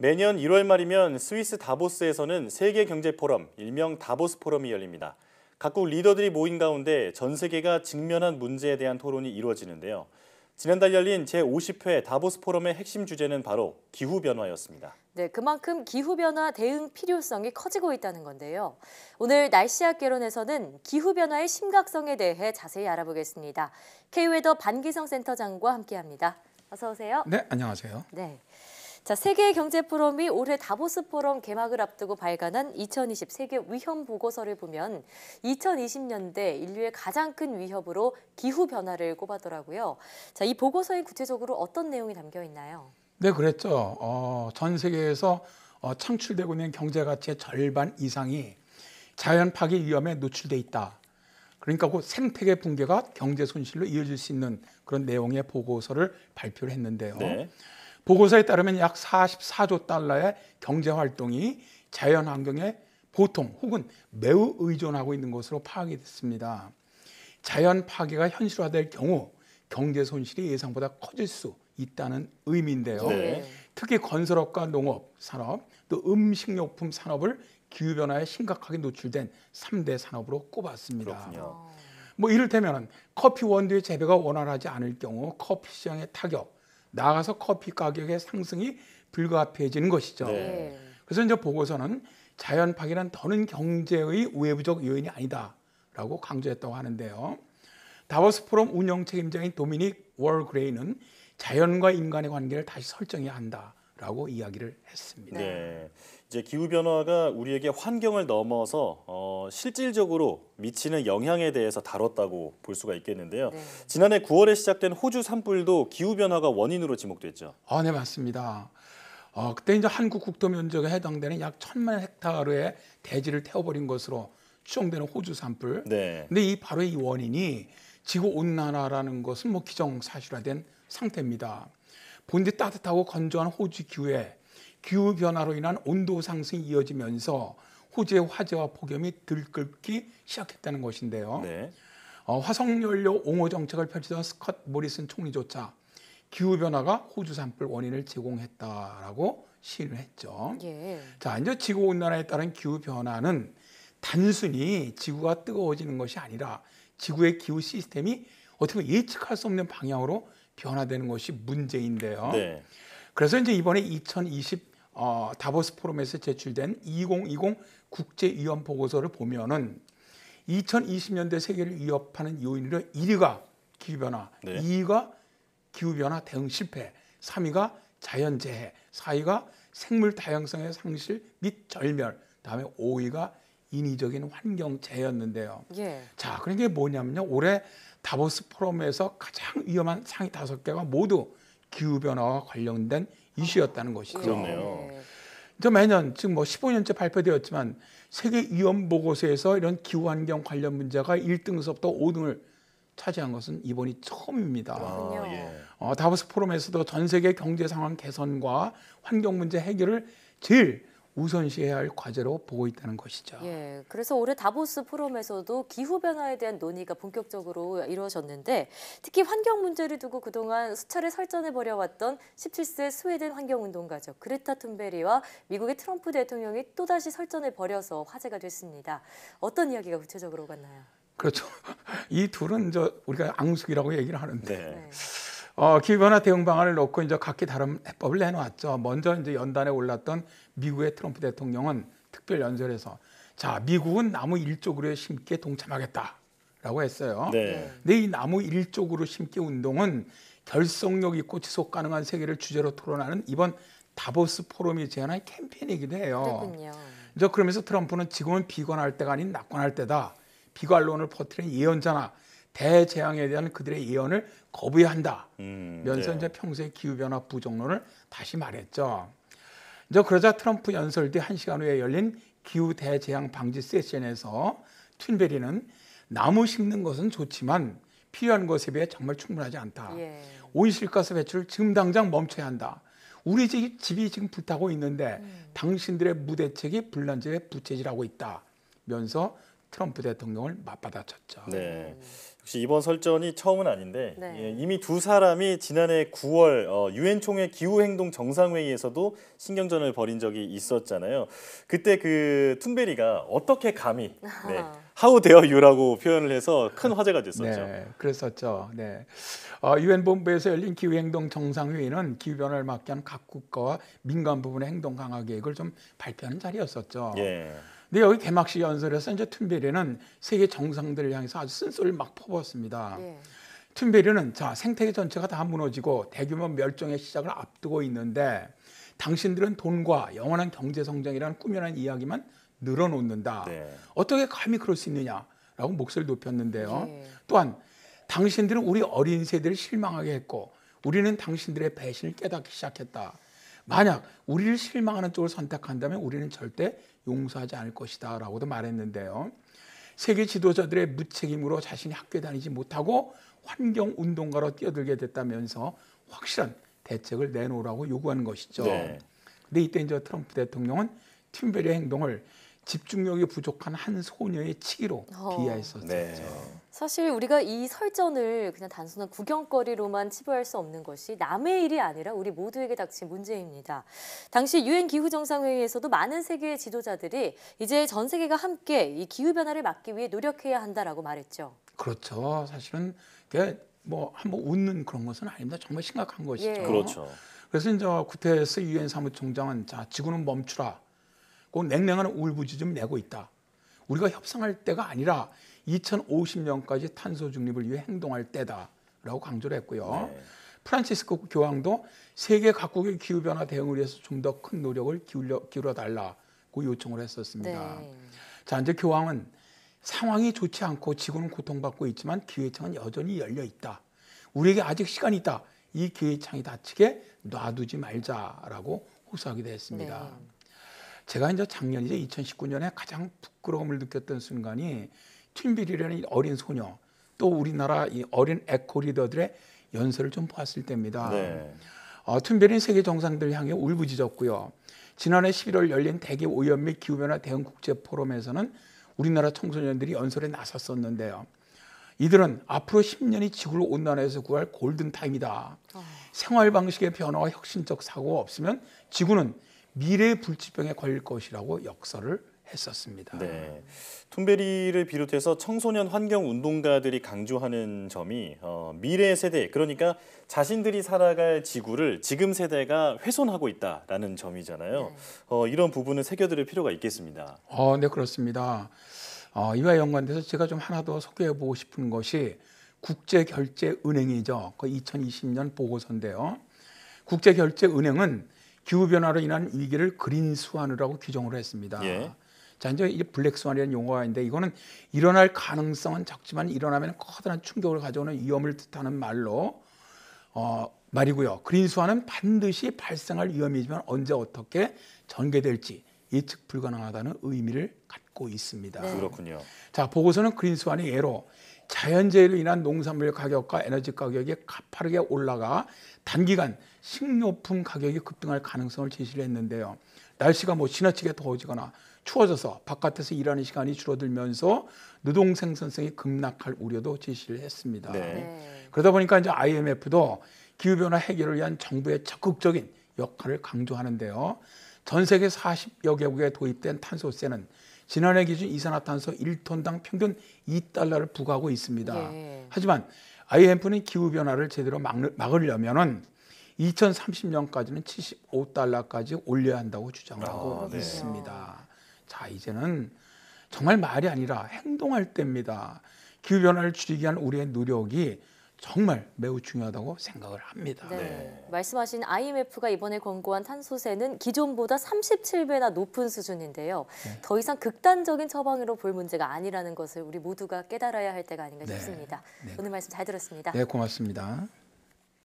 매년 1월 말이면 스위스 다보스에서는 세계 경제 포럼, 일명 다보스 포럼이 열립니다. 각국 리더들이 모인 가운데 전 세계가 직면한 문제에 대한 토론이 이루어지는데요. 지난달 열린 제50회 다보스 포럼의 핵심 주제는 바로 기후변화였습니다. 네, 그만큼 기후변화 대응 필요성이 커지고 있다는 건데요. 오늘 날씨학 개론에서는 기후변화의 심각성에 대해 자세히 알아보겠습니다. K웨더 반기성 센터장과 함께합니다. 어서 오세요. 네, 안녕하세요. 네. 자, 세계 경제 포럼이 올해 다보스 포럼 개막을 앞두고 발간한 2020 세계 위험 보고서를 보면 2020년대 인류의 가장 큰 위협으로 기후 변화를 꼽았더라고요. 자, 이 보고서에 구체적으로 어떤 내용이 담겨 있나요? 네, 그랬죠. 전 세계에서 창출되고 있는 경제 가치의 절반 이상이 자연 파괴 위험에 노출돼 있다. 그러니까 그 생태계 붕괴가 경제 손실로 이어질 수 있는 그런 내용의 보고서를 발표를 했는데요. 네. 보고서에 따르면 약 44조 달러의 경제 활동이 자연 환경에 보통 혹은 매우 의존하고 있는 것으로 파악이 됐습니다. 자연 파괴가 현실화될 경우 경제 손실이 예상보다 커질 수 있다는 의미인데요. 네. 특히 건설업과 농업 산업, 또 음식료품 산업을 기후변화에 심각하게 노출된 3대 산업으로 꼽았습니다. 그렇군요. 뭐 이를테면 커피 원두의 재배가 원활하지 않을 경우 커피 시장의 타격, 나아가서 커피 가격의 상승이 불가피해지는 것이죠. 네. 그래서 이제 보고서는 자연 파괴는 더는 경제의 외부적 요인이 아니다라고 강조했다고 하는데요. 다보스 포럼 운영 책임자인 도미닉 월그레이는 자연과 인간의 관계를 다시 설정해야 한다라고 이야기를 했습니다. 네. 이제 기후변화가 우리에게 환경을 넘어서 실질적으로 미치는 영향에 대해서 다뤘다고 볼 수가 있겠는데요. 네. 지난해 9월에 시작된 호주 산불도 기후변화가 원인으로 지목됐죠. 네, 맞습니다. 그때 이제 한국 국토 면적에 해당되는 약 1,000만 헥타르의 대지를 태워버린 것으로 추정되는 호주 산불. 네. 근데 바로 이 원인이 지구 온난화라는 것은 뭐 기정사실화된 상태입니다. 본디 따뜻하고 건조한 호주 기후에 기후 변화로 인한 온도 상승이 이어지면서 호주의 화재와 폭염이 들끓기 시작했다는 것인데요. 네. 화석연료 옹호 정책을 펼치던 스콧 모리슨 총리조차 기후 변화가 호주 산불 원인을 제공했다라고 시인을 했죠. 예. 자, 이제 지구 온난화에 따른 기후 변화는 단순히 지구가 뜨거워지는 것이 아니라 지구의 기후 시스템이 어떻게 보면 예측할 수 없는 방향으로 변화되는 것이 문제인데요. 네. 그래서 이제 이번에 2020 다보스 포럼에서 제출된 2020 국제 위험 보고서를 보면은 2020년대 세계를 위협하는 요인으로 1위가 기후변화, 네. 2위가 기후변화 대응 실패, 3위가 자연재해, 4위가 생물 다양성의 상실 및 절멸, 다음에 5위가 인위적인 환경재해였는데요. 예. 자, 그러니까 뭐냐면요. 올해 다보스 포럼에서 가장 위험한 상위 5개가 모두 기후변화와 관련된 이슈였다는 것이죠. 그렇네요. 예. 이제 매년 지금 뭐 15년째 발표되었지만 세계 위험 보고서에서 이런 기후 환경 관련 문제가 1등서부터 5등을 차지한 것은 이번이 처음입니다. 그렇군요. 예. 다보스 포럼에서도 전 세계 경제 상황 개선과 환경 문제 해결을 제일 우선시해야 할 과제로 보고 있다는 것이죠. 예, 그래서 올해 다보스 포럼에서도 기후변화에 대한 논의가 본격적으로 이루어졌는데 특히 환경 문제를 두고 그동안 수차례 설전해버려왔던 17세 스웨덴 환경운동가죠. 그레타 툰베리와 미국의 트럼프 대통령이 또다시 설전해버려서 화제가 됐습니다. 어떤 이야기가 구체적으로 오갔나요? 그렇죠. 이 둘은 우리가 앙숙이라고 얘기를 하는데 네. 기후변화 대응 방안을 놓고 이제 각기 다른 해법을 내놓았죠. 먼저 이제 연단에 올랐던 미국의 트럼프 대통령은 특별 연설에서 자, 미국은 나무 1조 그루에 심기에 동참하겠다라고 했어요. 네. 근데 이 나무 1조 그루 심기 운동은 결속력 있고 지속 가능한 세계를 주제로 토론하는 이번 다보스 포럼이 제안한 캠페인이기도 해요. 그렇군요. 이제 그러면서 트럼프는 지금은 비관할 때가 아닌 낙관할 때다. 비관론을 퍼뜨린 예언자나 대재앙에 대한 그들의 예언을 거부해야 한다. 면서 네. 이제 평소의 기후변화 부정론을 다시 말했죠. 이제 그러자 트럼프 연설 뒤 1시간 후에 열린 기후 대재앙 방지 세션에서 툰베리는 나무 심는 것은 좋지만 필요한 것에 비해 정말 충분하지 않다. 예. 온실가스 배출을 지금 당장 멈춰야 한다. 우리 집이 지금 불타고 있는데 당신들의 무대책이 불난집에 부채질하고 있다. 면서 트럼프 대통령을 맞받아쳤죠. 네. 역시 이번 설전이 처음은 아닌데 네. 예, 이미 두 사람이 지난해 9월 유엔 총회 기후행동 정상회의에서도 신경전을 벌인 적이 있었잖아요. 그때 그 툰베리가 어떻게 감히 네, How dare you라고 표현을 해서 큰 화제가 됐었죠. 네, 그랬었죠. 네. 유엔 본부에서 열린 기후행동 정상회의는 기후변화를 막기 위한 각 국가와 민간 부분의 행동 강화 계획을 좀 발표하는 자리였었죠. 예. 근데 여기 개막식 연설에서 이제 툰베리는 세계 정상들을 향해서 아주 쓴소리를 막 퍼부었습니다. 예. 툰베리는 자 생태계 전체가 다 무너지고 대규모 멸종의 시작을 앞두고 있는데 당신들은 돈과 영원한 경제 성장이라는 꾸며낸 이야기만 늘어놓는다. 네. 어떻게 감히 그럴 수 있느냐라고 목소리를 높였는데요. 예. 또한 당신들은 우리 어린 세대를 실망하게 했고 우리는 당신들의 배신을 깨닫기 시작했다. 만약 우리를 실망하는 쪽을 선택한다면 우리는 절대 용서하지 않을 것이다 라고도 말했는데요. 세계 지도자들의 무책임으로 자신이 학교에 다니지 못하고 환경운동가로 뛰어들게 됐다면서 확실한 대책을 내놓으라고 요구하는 것이죠. 네. 근데 이때 이제 트럼프 대통령은 툰베리의 행동을 집중력이 부족한 한 소녀의 치기로 비하했었죠. 네. 사실 우리가 이 설전을 그냥 단순한 구경거리로만 치부할 수 없는 것이 남의 일이 아니라 우리 모두에게 닥친 문제입니다. 당시 유엔 기후정상회의에서도 많은 세계의 지도자들이 이제 전 세계가 함께 이 기후변화를 막기 위해 노력해야 한다라고 말했죠. 그렇죠. 사실은 그게 뭐 한번 웃는 그런 것은 아닙니다. 정말 심각한 것이죠. 예. 그렇죠. 그래서 이제 구테레스 유엔 사무총장은 자 지구는 멈추라. 그 냉랭한 울부짖음 내고 있다. 우리가 협상할 때가 아니라 2050년까지 탄소 중립을 위해 행동할 때다라고 강조를 했고요. 네. 프란치스코 교황도 세계 각국의 기후변화 대응을 위해서 좀 더 큰 노력을 기울여 달라고 요청을 했었습니다. 네. 자 이제 교황은 상황이 좋지 않고 지구는 고통받고 있지만 기회의 창은 여전히 열려 있다. 우리에게 아직 시간이 있다. 이 기회의 창이 닫히게 놔두지 말자라고 호소하기도 했습니다. 네. 제가 이제 작년 이제 2019년에 가장 부끄러움을 느꼈던 순간이 툰베리라는 이 어린 소녀 또 우리나라 이 어린 에코 리더들의 연설을 좀 보았을 때입니다. 네. 툰베리는 세계 정상들 향해 울부짖었고요. 지난해 11월 열린 대기 오염 및 기후변화 대응 국제 포럼에서는 우리나라 청소년들이 연설에 나섰었는데요. 이들은 앞으로 10년이 지구를 온난화에서 구할 골든 타임이다. 생활 방식의 변화와 혁신적 사고가 없으면 지구는 미래의 불치병에 걸릴 것이라고 역설을 했었습니다. 네. 툰베리를 비롯해서 청소년 환경 운동가들이 강조하는 점이 미래 세대, 그러니까 자신들이 살아갈 지구를 지금 세대가 훼손하고 있다라는 점이잖아요. 이런 부분을 새겨들을 필요가 있겠습니다. 네, 그렇습니다. 이와 연관돼서 제가 좀 하나 더 소개해보고 싶은 것이 국제결제은행이죠. 그 2020년 보고서인데요. 국제결제은행은 기후변화로 인한 위기를 그린 스완이라고 규정을 했습니다. 예. 자, 이제 이 블랙 스완이라는 용어가 있는데 이거는 일어날 가능성은 적지만 일어나면 커다란 충격을 가져오는 위험을 뜻하는 말이고요. 그린 스완은 반드시 발생할 위험이지만 언제 어떻게 전개될지 예측 불가능하다는 의미를 갖고 있습니다. 네. 그렇군요. 자, 보고서는 그린 스완의 예로 자연재해로 인한 농산물 가격과 에너지 가격이 가파르게 올라가 단기간 식료품 가격이 급등할 가능성을 제시를 했는데요. 날씨가 지나치게 더워지거나 추워져서 바깥에서 일하는 시간이 줄어들면서 노동 생산성이 급락할 우려도 제시를 했습니다. 네. 네. 그러다 보니까 이제 IMF도 기후변화 해결을 위한 정부의 적극적인 역할을 강조하는데요. 전 세계 40여 개국에 도입된 탄소세는 지난해 기준 이산화탄소 1톤당 평균 2달러를 부과하고 있습니다. 예. 하지만 IMF는 기후변화를 제대로 막으려면 2030년까지는 75달러까지 올려야 한다고 주장하고 네. 있습니다. 자, 이제는 정말 말이 아니라 행동할 때입니다. 기후변화를 줄이기 위한 우리의 노력이 정말 매우 중요하다고 생각을 합니다. 네. 말씀하신 IMF가 이번에 권고한 탄소세는 기존보다 37배나 높은 수준인데요. 더 이상 극단적인 처방으로 볼 문제가 아니라는 것을 우리 모두가 깨달아야 할 때가 아닌가 싶습니다. 오늘 말씀 잘 들었습니다. 네, 고맙습니다.